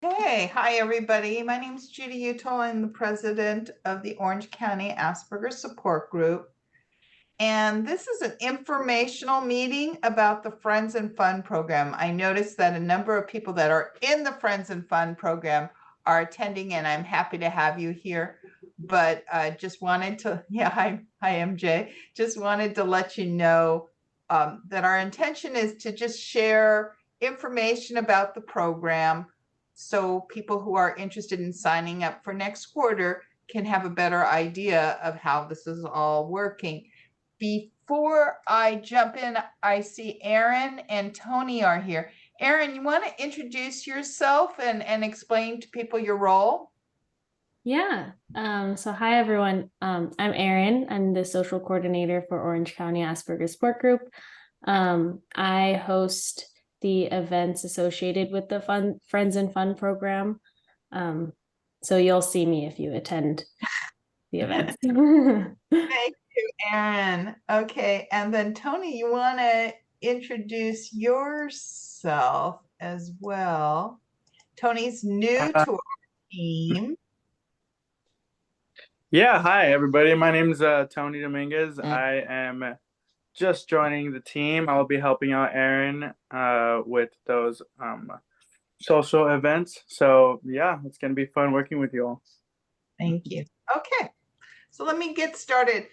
Hey, hi everybody. My name is Judy Utah. I'm the president of the Orange County Asperger Support Group. And this is an informational meeting about the Friends and Fun program. I noticed that a number of people that are in the Friends and Fun program are attending, and I'm happy to have you here. But just wanted to, hi MJ. Just wanted to let you know that our intention is to just share information about the program so people who are interested in signing up for next quarter can have a better idea of how this is all working. Before I jump in, I see Aaron and Tony are here. Aaron, you want to introduce yourself and explain to people your role? Yeah. So hi everyone. I'm Erin. I'm the social coordinator for Orange County Asperger Support Group. I host the events associated with the Friends and Fun program. So you'll see me if you attend the events. Thank you, Aaron. Okay, and then Tony, you want to introduce yourself as well. Tony's new Uh, to our team. yeah, hi everybody. My name's Tony Dominguez. I am just joining the team. I'll be helping out Aaron with those social events. So yeah, it's gonna be fun working with you all. Thank you. Okay, so let me get started.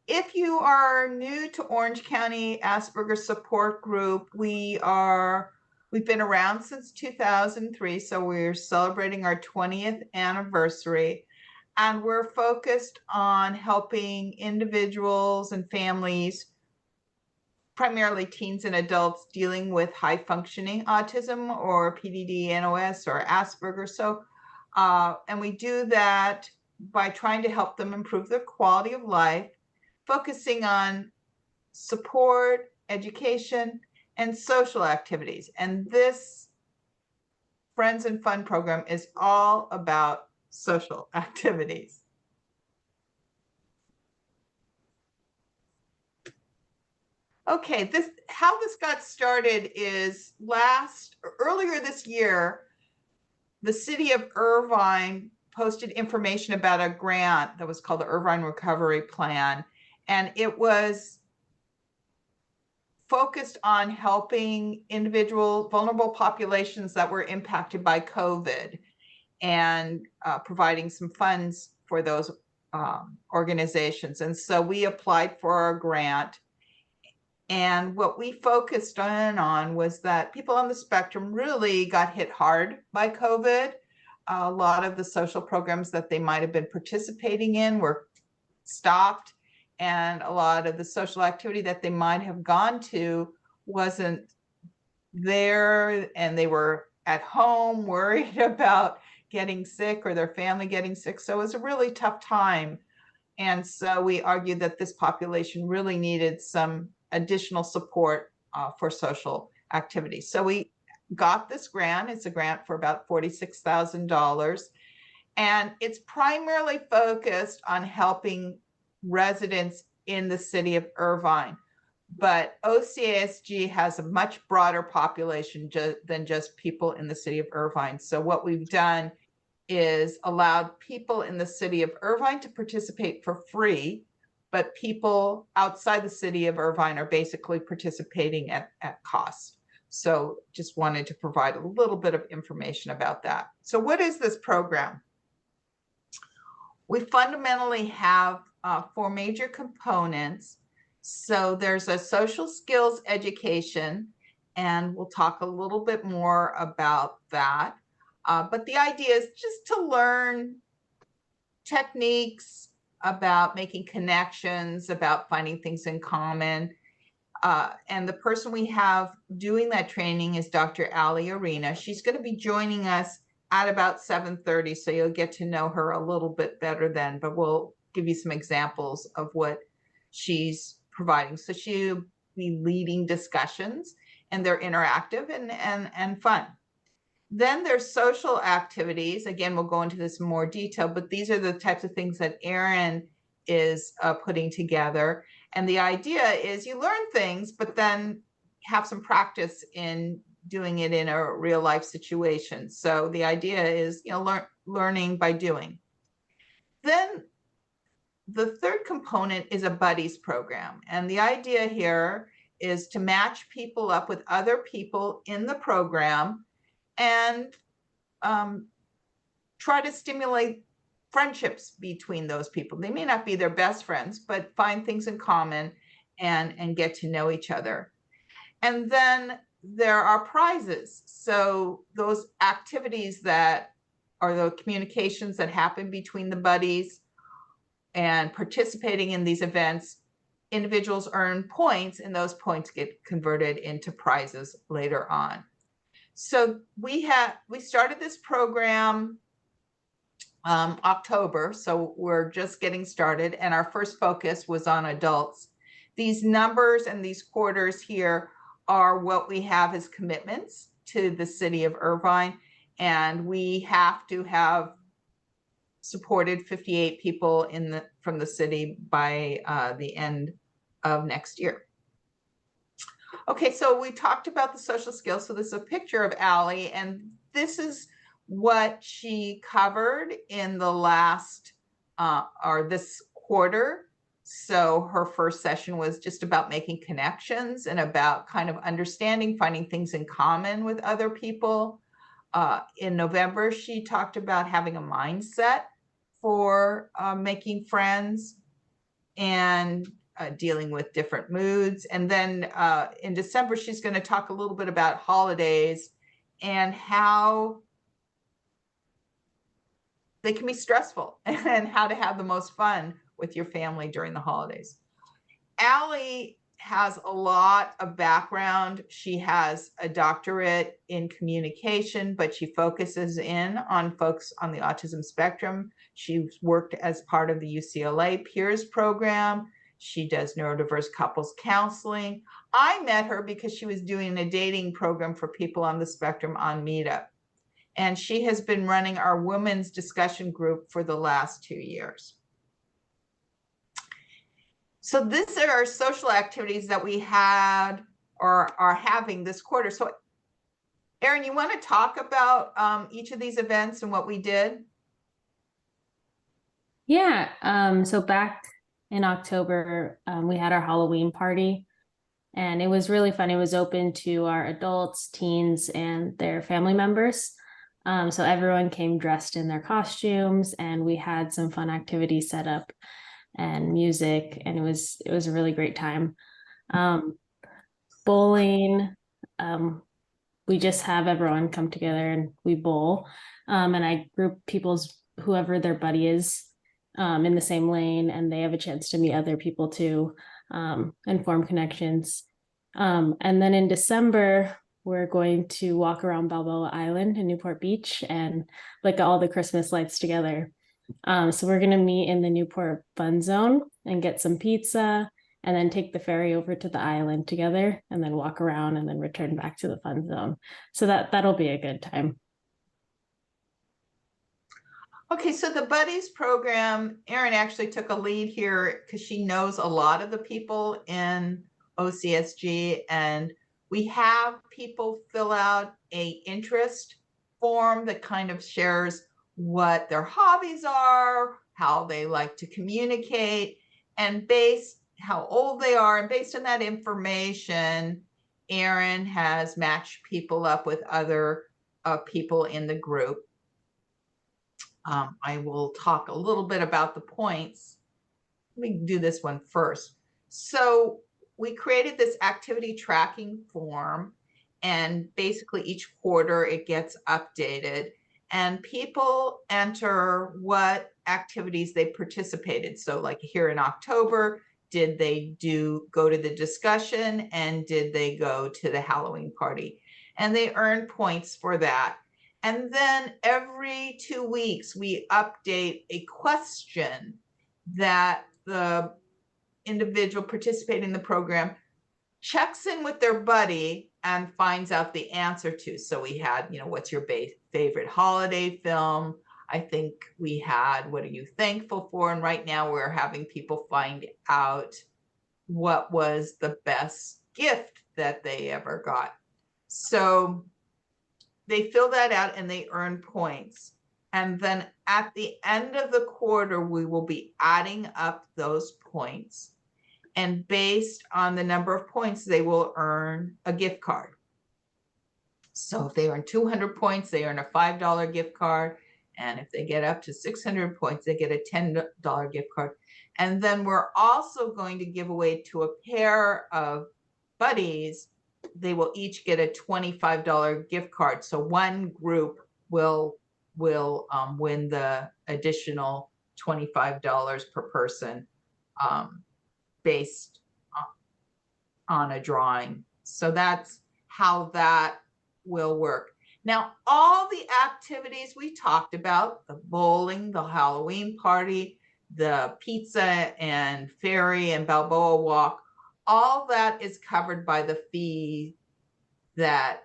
If you are new to Orange County Asperger Support Group, we've been around since 2003, so we're celebrating our 20th anniversary, and we're focused on helping individuals and families, primarily teens and adults, dealing with high functioning autism or PDD, NOS, or Asperger. And we do that by trying to help them improve their quality of life, focusing on support, education, and social activities. And this Friends and Fun program is all about social activities. Okay, how this got started is earlier this year, the city of Irvine posted information about a grant that was called the Irvine Recovery Plan, and it was focused on helping vulnerable populations that were impacted by COVID and providing some funds for those organizations. And so we applied for a grant. And what we focused on was that people on the spectrum really got hit hard by COVID. A lot of the social programs that they might have been participating in were stopped, and a lot of the social activity that they might have gone to wasn't there, and they were at home worried about getting sick or their family getting sick. So it was a really tough time. And so we argued that this population really needed some additional support for social activities. So we got this grant. It's a grant for about $46,000. And it's primarily focused on helping residents in the city of Irvine. But OCASG has a much broader population than just people in the city of Irvine. So what we've done is allowed people in the city of Irvine to participate for free, but people outside the city of Irvine are basically participating at cost. So just wanted to provide a little bit of information about that. So what is this program? We fundamentally have four major components. So there's a social skills education, and we'll talk a little bit more about that. But the idea is just to learn techniques about making connections, about finding things in common. And the person we have doing that training is Dr. Ali Arena. She's going to be joining us at about 7:30, so you'll get to know her a little bit better then, but we'll give you some examples of what she's providing. So she'll be leading discussions, and they're interactive and fun. Then there's social activities. Again, we'll go into this in more detail, but these are the types of things that Aaron is putting together. And the idea is you learn things, but then have some practice in doing it in a real life situation. So the idea is, learning by doing. Then the third component is a buddies program. And the idea here is to match people up with other people in the program and try to stimulate friendships between those people. They may not be their best friends, but find things in common and get to know each other. And then there are prizes. So those activities that are the communications that happen between the buddies and participating in these events, individuals earn points, and those points get converted into prizes later on. So we started this program October, so we're just getting started, and our first focus was on adults. These numbers and these quarters here are what we have as commitments to the city of Irvine, and we have to have supported 58 people from the city by the end of next year. Okay, so we talked about the social skills. So this is a picture of Allie, and this is what she covered in the last or this quarter. So her first session was just about making connections and about kind of understanding, finding things in common with other people. In November, she talked about having a mindset for making friends and dealing with different moods. And then in December, she's going to talk a little bit about holidays and how they can be stressful and how to have the most fun with your family during the holidays. Allie has a lot of background. She has a doctorate in communication, but she focuses in on folks on the autism spectrum. She's worked as part of the UCLA Peers program. She does neurodiverse couples counseling. I met her because she was doing a dating program for people on the spectrum on Meetup. And she has been running our women's discussion group for the last 2 years. So these are our social activities that we had or are having this quarter. So Erin, you want to talk about each of these events and what we did? Yeah, so back in October, we had our Halloween party, and it was really fun. It was open to our adults, teens, and their family members. So everyone came dressed in their costumes, and we had some fun activities set up and music, and it was a really great time. Bowling, we just have everyone come together and we bowl, and I group people's whoever their buddy is in the same lane, and they have a chance to meet other people too, and form connections. And then in December, we're going to walk around Balboa Island in Newport Beach and look at all the Christmas lights together. So we're going to meet in the Newport Fun Zone and get some pizza, and then take the ferry over to the island together, and then walk around and then return back to the Fun Zone. So that'll be a good time. Okay, so the Buddies program, Erin actually took a lead here because she knows a lot of the people in OCSG, and we have people fill out a interest form that kind of shares what their hobbies are, how they like to communicate, and how old they are. And based on that information, Erin has matched people up with other people in the group. I will talk a little bit about the points. Let me do this one first. So we created this activity tracking form, and basically each quarter it gets updated, and people enter what activities they participated. So like here in October, did they go to the discussion, and did they go to the Halloween party? And they earn points for that. And then every 2 weeks, we update a question that the individual participating in the program checks in with their buddy and finds out the answer to. So we had, what's your favorite holiday film? I think we had, what are you thankful for? And right now we're having people find out what was the best gift that they ever got. So they fill that out and they earn points. And then at the end of the quarter, we will be adding up those points. And based on the number of points, they will earn a gift card. So if they earn 200 points, they earn a $5 gift card. And if they get up to 600 points, they get a $10 gift card. And then we're also going to give away to a pair of buddies. They will each get a $25 gift card. So one group will win the additional $25 per person based on a drawing. So that's how that will work. Now, all the activities we talked about, the bowling, the Halloween party, the pizza and ferry and Balboa walk, all that is covered by the fee that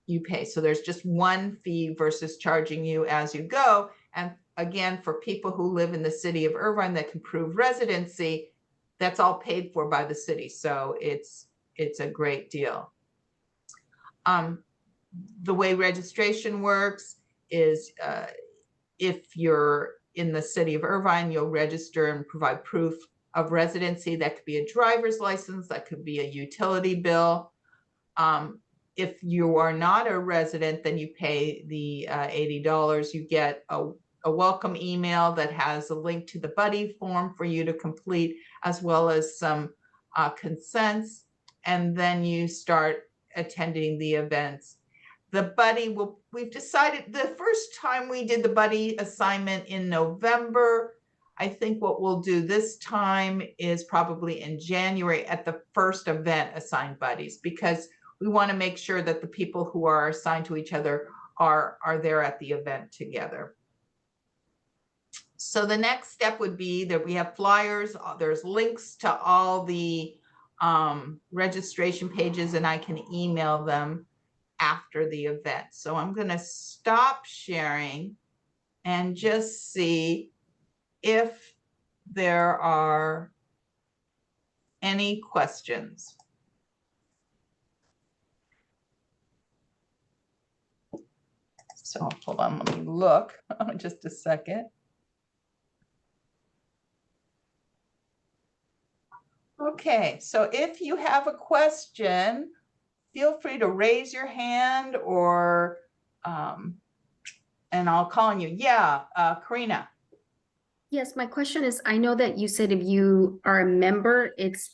you pay. So there's just one fee versus charging you as you go. And again, for people who live in the city of Irvine that can prove residency, that's all paid for by the city. So it's a great deal. The way registration works is if you're in the city of Irvine, you'll register and provide proof of residency. That could be a driver's license, that could be a utility bill. If you are not a resident, then you pay the $80. You get a welcome email that has a link to the buddy form for you to complete, as well as some consents, and then you start attending the events. The buddy we've decided the first time we did the buddy assignment in November. I think what we'll do this time is probably in January at the first event assign buddies, because we want to make sure that the people who are assigned to each other are there at the event together. So the next step would be that we have flyers, there's links to all the registration pages, and I can email them after the event. So I'm going to stop sharing and just see if there are any questions. So hold on, let me look just a second. Okay, so if you have a question, feel free to raise your hand or, and I'll call on you. Yeah, Karina. Yes, my question is, I know that you said if you are a member, it's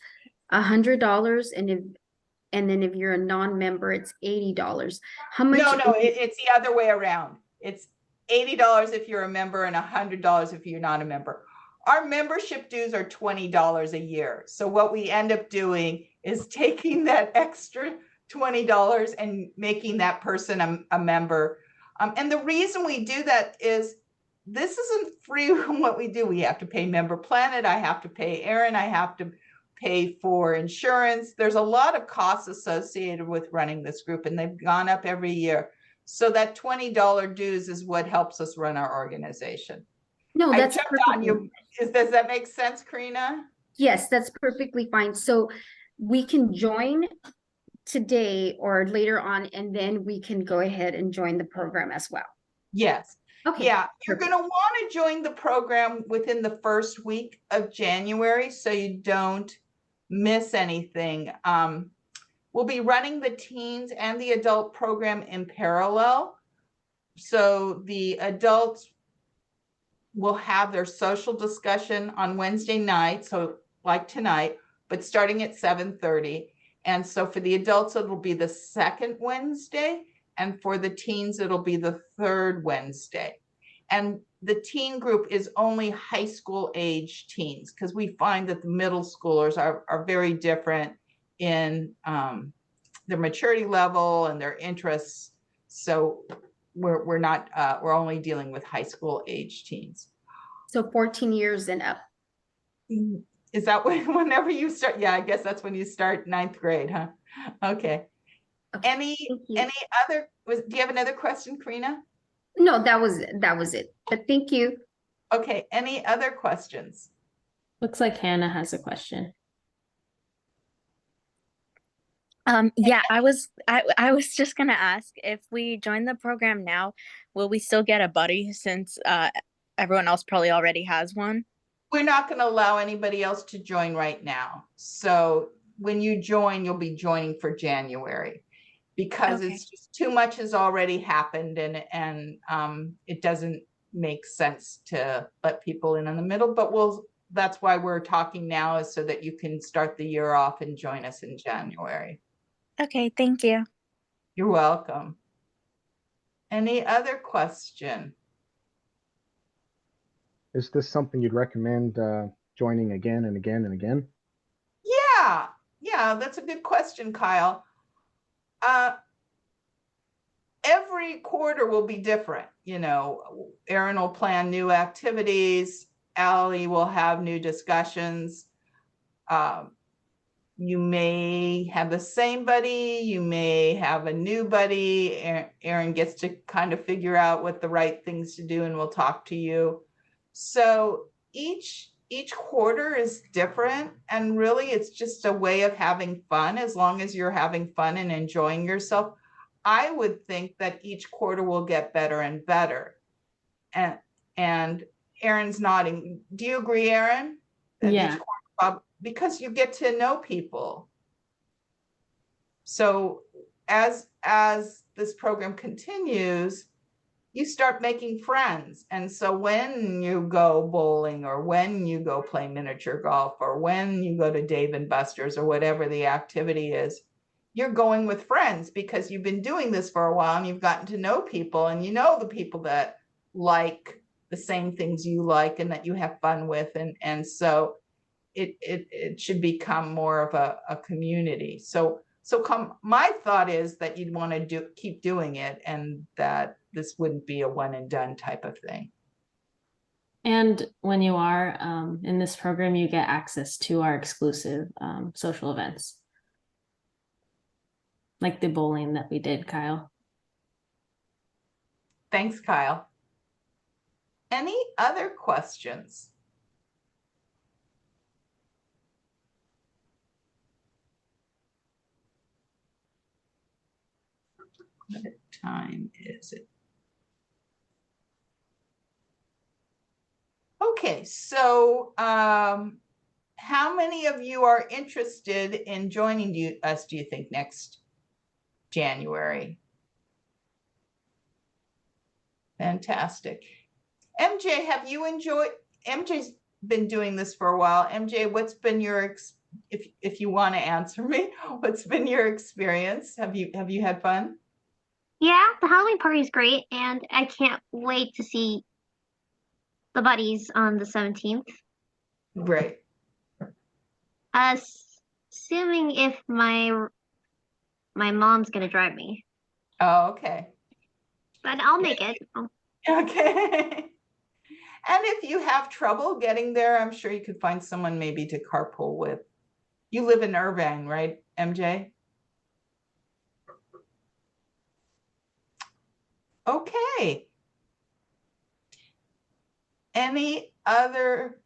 $100, and then if you're a non-member, it's $80. How much? No, it's the other way around. It's $80 if you're a member and $100 if you're not a member. Our membership dues are $20 a year. So what we end up doing is taking that extra $20 and making that person a member. And the reason we do that is this isn't free what we do. We have to pay Member Planet. I have to pay Aaron. I have to pay for insurance. There's a lot of costs associated with running this group, and they've gone up every year. So that $20 dues is what helps us run our organization. No, that's I jumped on you. Does that make sense, Karina? Yes, that's perfectly fine. So we can join today or later on, and then we can go ahead and join the program as well. Yes. Okay. Yeah, you're going to want to join the program within the first week of January so you don't miss anything. We'll be running the teens and the adult program in parallel. So the adults will have their social discussion on Wednesday night, so like tonight, but starting at 7:30. And so for the adults, it'll be the second Wednesday, and for the teens, it'll be the third Wednesday. And the teen group is only high school age teens, because we find that the middle schoolers are very different in their maturity level and their interests. So we're only dealing with high school age teens. So 14 years and up. Is that whenever you start? Yeah, I guess that's when you start 9th grade, huh? Okay. Any other, do you have another question, Karina? No, that was it. But thank you. Okay, any other questions? Looks like Hannah has a question. Yeah, I was just gonna ask if we join the program now, will we still get a buddy since everyone else probably already has one? We're not going to allow anybody else to join right now. So when you join, you'll be joining for January because Okay. it's just too much has already happened and it doesn't make sense to let people in the middle. But that's why we're talking now, is so that you can start the year off and join us in January. Okay, thank you. You're welcome. Any other question? Is this something you'd recommend joining again and again and again? Yeah, that's a good question, Kyle. Every quarter will be different. You know, Erin will plan new activities. Allie will have new discussions. You may have the same buddy, you may have a new buddy. Erin gets to kind of figure out what the right things to do and we'll talk to you. So each quarter is different, and really it's just a way of having fun. As long as you're having fun and enjoying yourself, I would think that each quarter will get better and better. And Erin's nodding. Do you agree, Erin? That Yeah. each quarter, because you get to know people. So as this program continues, you start making friends. And so when you go bowling, or when you go play miniature golf, or when you go to Dave and Buster's, or whatever the activity is, you're going with friends because you've been doing this for a while and you've gotten to know people, and you know the people that like the same things you like and that you have fun with. And so it should become more of a community. So my thought is that you'd want to keep doing it, and that this wouldn't be a one and done type of thing. And when you are in this program, you get access to our exclusive social events, like the bowling that we did, Kyle. Thanks, Kyle. Any other questions? What time is it? Okay, so how many of you are interested in joining us, do you think, next January? Fantastic. MJ, have you enjoyed, MJ's been doing this for a while. MJ, what's been your, if you want to answer me, what's been your experience? Have you had fun? Yeah, the Halloween party is great, and I can't wait to see the buddies on the 17th. Great. Assuming if my mom's gonna drive me, Oh, okay. but I'll make it. Okay. And if you have trouble getting there, I'm sure you could find someone maybe to carpool with. You live in Irvine, right, MJ? Okay. Any other?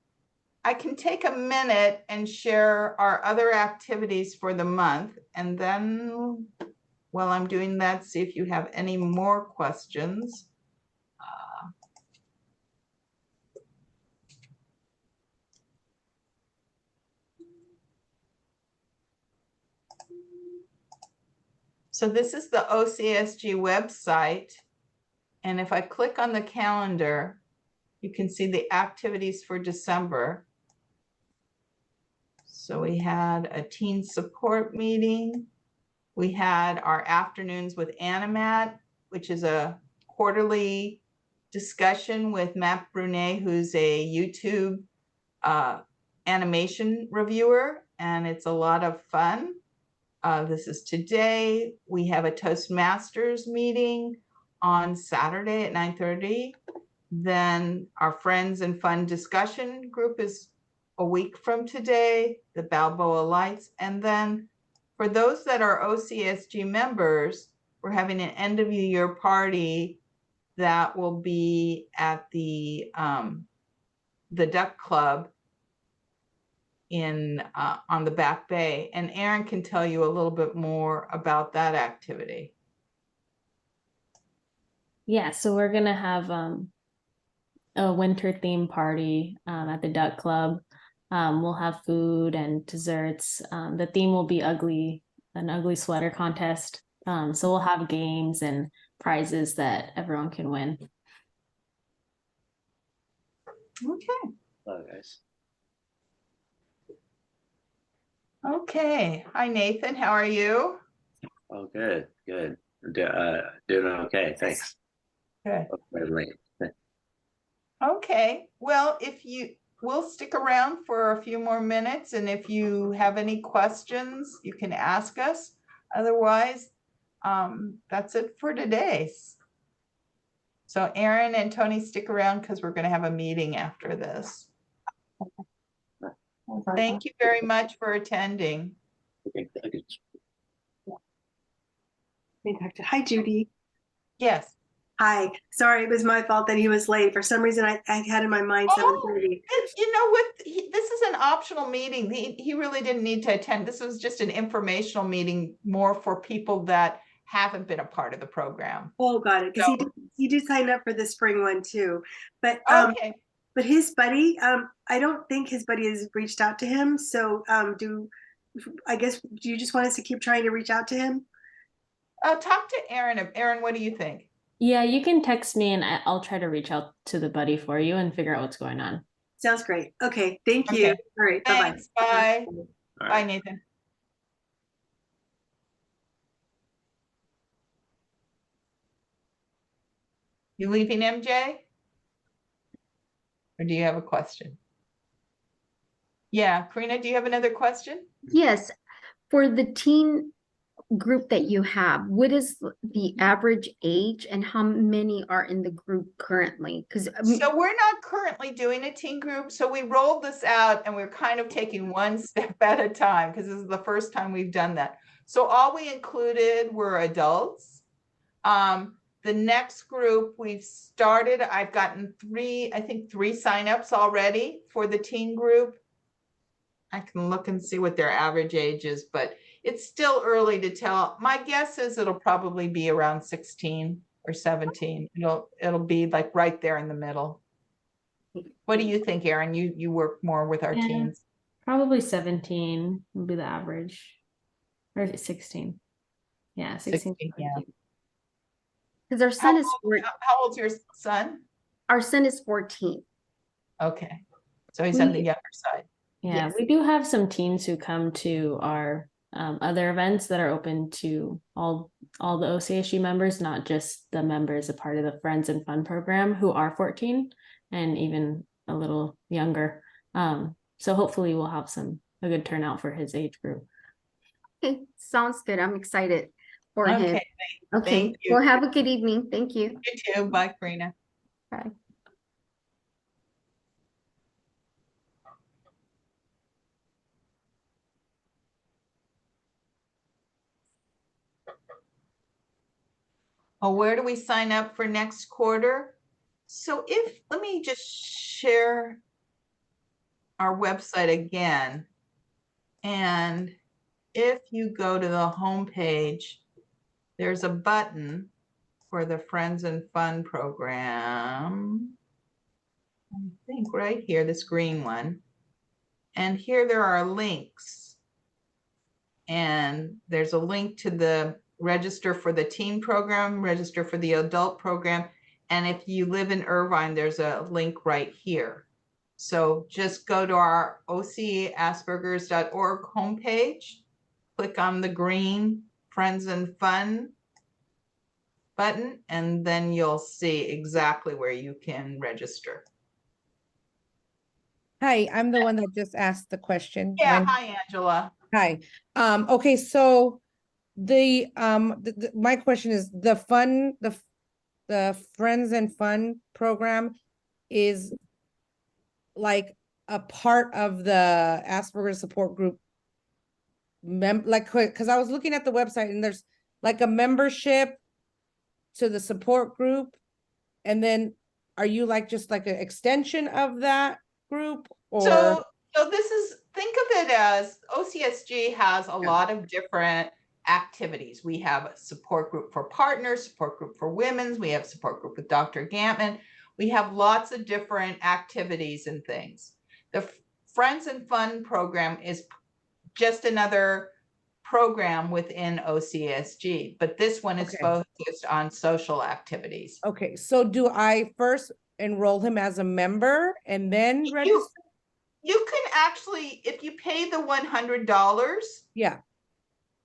I can take a minute and share our other activities for the month, and then while I'm doing that, see if you have any more questions. So this is the OCSG website, and if I click on the calendar, you can see the activities for December. So we had a teen support meeting. We had our afternoons with Animat, which is a quarterly discussion with Matt Brunet, who's a YouTube animation reviewer, and it's a lot of fun. This is today. We have a Toastmasters meeting on Saturday at 9:30. Then our Friends and Fun discussion group is a week from today, the Balboa Lights. And then for those that are OCSG members, we're having an end of year party that will be at the Duck Club in on the Back Bay. And Aaron can tell you a little bit more about that activity. Yeah, so we're gonna have a winter theme party at the Duck Club. We'll have food and desserts. The theme will be an ugly sweater contest. So we'll have games and prizes that everyone can win. Okay. Hello, guys. Okay. Hi, Nathan. How are you? Oh, good, good. Doing okay, thanks. Good. Oh, very late. Okay. Well, we'll stick around for a few more minutes, and if you have any questions, you can ask us. Otherwise, that's it for today. So Aaron and Tony, stick around because we're going to have a meeting after this. Thank you very much for attending. Okay, okay. Hi, Judy. Yes. Hi. Sorry, it was my fault that he was late. For some reason, I had in my mind 7:30. You know what? This is an optional meeting. He really didn't need to attend. This was just an informational meeting, more for people that haven't been a part of the program. Oh, got it. Because So- he did sign up for the spring one too. But Okay. but his buddy, I don't think his buddy has reached out to him. So do you just want us to keep trying to reach out to him? Talk to Aaron. Aaron, what do you think? Yeah, you can text me and I'll try to reach out to the buddy for you and figure out what's going on. Sounds great. Okay, thank you. Okay. All right, bye-bye. Thanks. Bye. All Bye, right. Nathan. You leaving, MJ? Or do you have a question? Yeah, Karina, do you have another question? Yes, for the teen group that you have, what is the average age and how many are in the group currently? Because So we're not currently doing a teen group. So we rolled this out and we're kind of taking one step at a time because this is the first time we've done that. So all we included were adults. The next group we've started, I've gotten three signups already for the teen group. I can look and see what their average age is, but it's still early to tell. My guess is it'll probably be around 16 or 17. It'll be like right there in the middle. What do you think, Aaron? You work more with our Yeah. teens. Probably 17 would be the average. Or 16. Yeah, 16. 16, yeah. our son is How old's your son? our son is 14. Okay. So he's on the We- younger side. Yeah, Yes. we do have some teens who come to our other events that are open to all the OCASG members, not just the members a part of the Friends and Fun program who are 14 and even a little younger. So hopefully we'll have a good turnout for his age group. Okay, sounds good. I'm excited for him. Okay. Okay, thank you. well, have a good evening. Thank you. You too. Bye, Karina. Bye. Oh, where do we sign up for next quarter? So let me just share our website again. And if you go to the home page, there's a button for the Friends and Fun program. I think right here, this green one. And here there are links. And there's a link to the register for the teen program, register for the adult program. And if you live in Irvine, there's a link right here. So just go to our OCASpergers.org homepage, click on the green Friends and Fun button, and then you'll see exactly where you can register. Hi, I'm the one that just asked the question. Yeah, hi, Angela. Hi. Okay, so my question is the Friends and Fun program is like a part of the Asperger's support group because I was looking at the website and there's like a membership to the support group, and then are you like just like an extension of that group, or So this is think of it as OCSG has a lot of different activities. We have a support group for partners, support group for women's, we have support group with Dr. Gantman. We have lots of different activities and things. The Friends and Fun program is just another program within OCSG, but this one is Okay. focused on social activities. Okay, so do I first enroll him as a member and then register? You can actually, if you pay the $100, Yeah.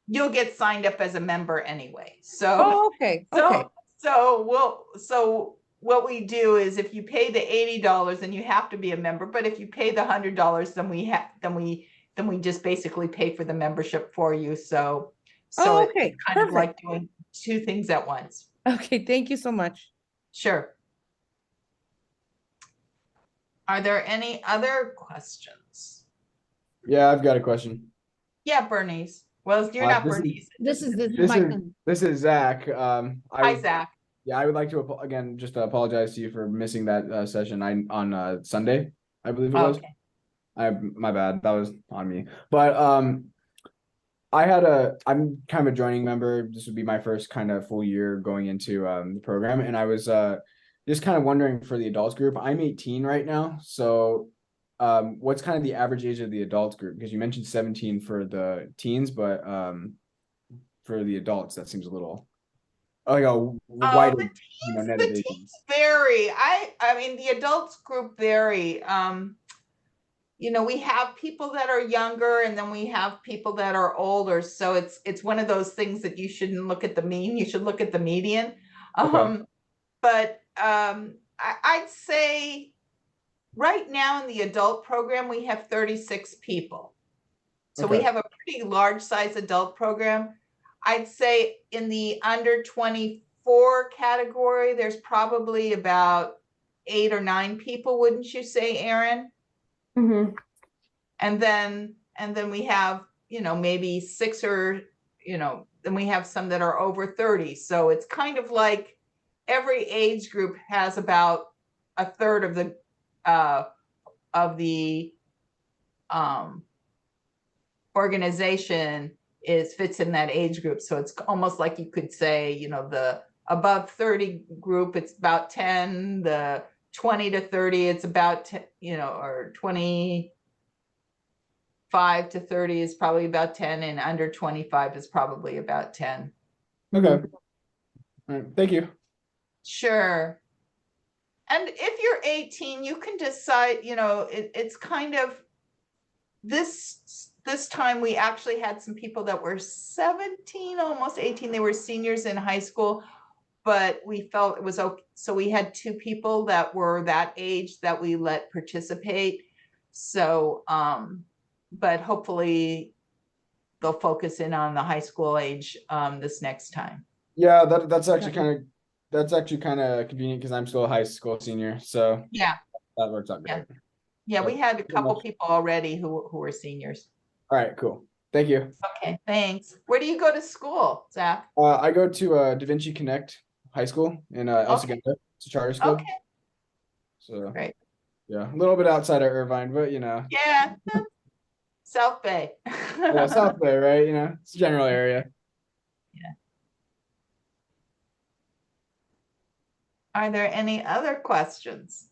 you'll get signed up as a member anyway. So, Oh, okay, okay. so what we do is if you pay the $80, then you have to be a member. But if you pay the $100, then we just basically pay for the membership for you. So Oh, it's okay, kind of like perfect. doing two things at once. Okay, thank you so much. Sure. Are there any other questions? Yeah, I've got a question. Yeah, Bernice. Well, you're not this is- Bernice. This is This is Zach. Hi, Zach. Yeah, I would like to again just apologize to you for missing that session on Sunday, I believe it was. Okay. My bad. That was on me. But I'm kind of a joining member. This would be my first kind of full year going into the program, and I was just kind of wondering for the adults group. I'm 18 right now, so what's kind of the average age of the adults group? Because you mentioned 17 for the teens, but for the adults, that seems a little like a wider, net of The ages. teens vary. I mean, the adults group vary. We have people that are younger, and then we have people that are older. So it's one of those things that you shouldn't look at the mean. You should look at the median. Okay. But I'd say right now in the adult program, we have 36 people. So we Okay. have a pretty large size adult program. I'd say in the under 24 category, there's probably about 8 or 9 people, wouldn't you say, Erin? Mhm. And then we have, maybe 6 or, then we have some that are over 30. So it's kind of like every age group has about a third of the organization fits in that age group. So it's almost like you could say, the above 30 group, it's about 10, the 20 to 30, it's about 10, or 25 to 30 is probably about 10, and under 25 is probably about 10. Okay. All right. Thank you. Sure. And if you're 18, you can decide, it's kind of this time we actually had some people that were 17, almost 18. They were seniors in high school, but we felt it was okay. So we had 2 people that were that age that we let participate. So, but hopefully they'll focus in on the high school age this next time. Yeah, that's actually kind of convenient because I'm still a high school senior, so Yeah, that works out great. yeah, we But had a pretty couple much- people already who were seniors. All right, cool. Thank you. Okay, thanks. Where do you go to school, Zach? I go to Da Vinci Connect High School in El Okay. Segundo. It's a charter school. Okay, So great. yeah, a little bit outside of Irvine, but Yeah, South Bay. yeah, South Bay, right? It's a general area. Are there any other questions?